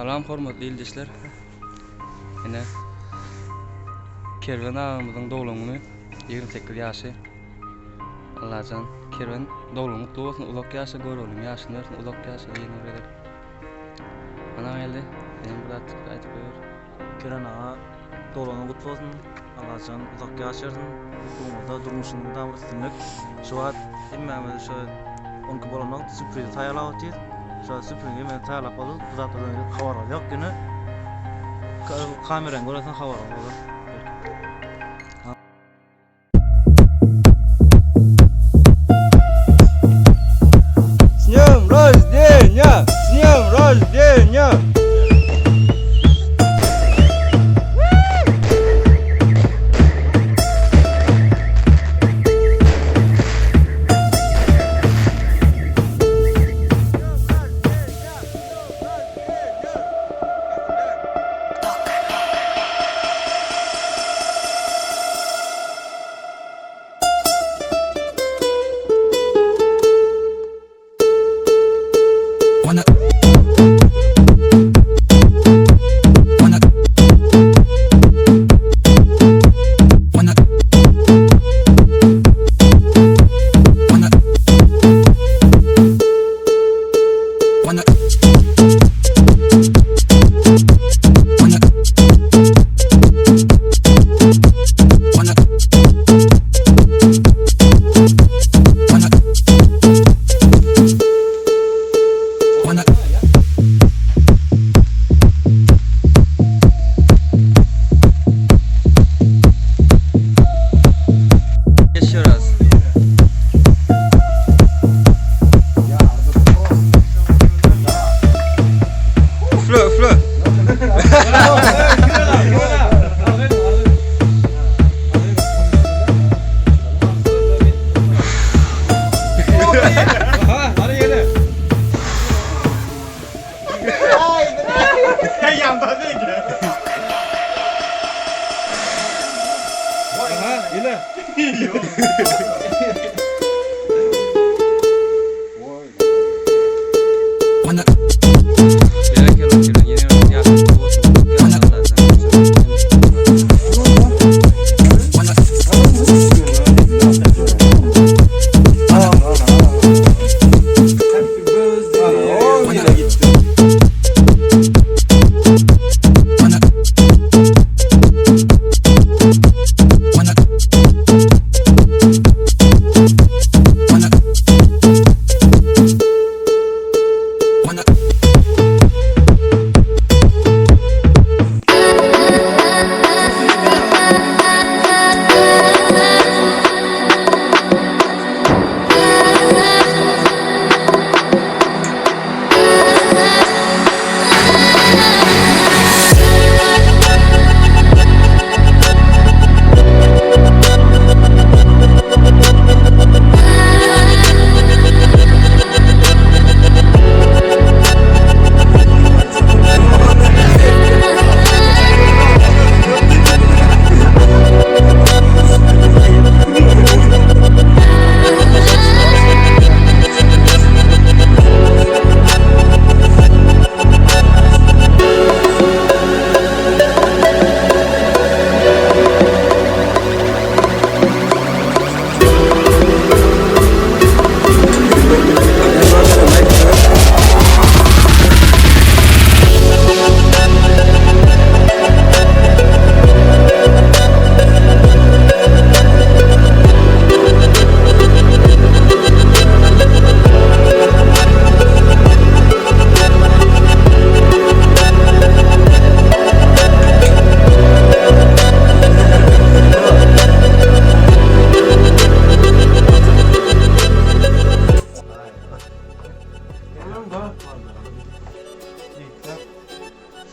Salam hormatly ildeşler. Ene Kerven ağamyzyň dowlagyny 28 ýaşy. Allahan Kerven dowlagy mutlu bolsun, uzak ýaşa görelim, ýaşyny versin, uzak ýaşa ýene öreler. Ana geldi, benim bir atyp aýtyp goýar. Kerven ağa dowlagy mutlu bolsun, Allahan uzak ýaşarsyn, mutlulukda durmuşyny dowam etdirmek. Şu wagt hemmämiz şu onky bolanyň sürpriz taýýarlap atýar. Şu sürprizi men taýýarlap boldum, bu zatdan habar ýok gene. Kameran göresen habar bolur. С днём рождения! С днём рождения!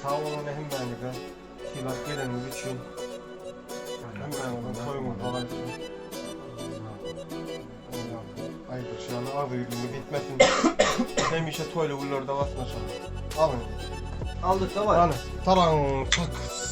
Sağ olun hemmenliğe, hilaf geleniz için, hemmenliğe soygun falan için. Aydır şu an ağzı yüzünü bitmesin. Hem işe toylu bulurda basmasın. Alın. Aldık da var. Alın. Taran çak.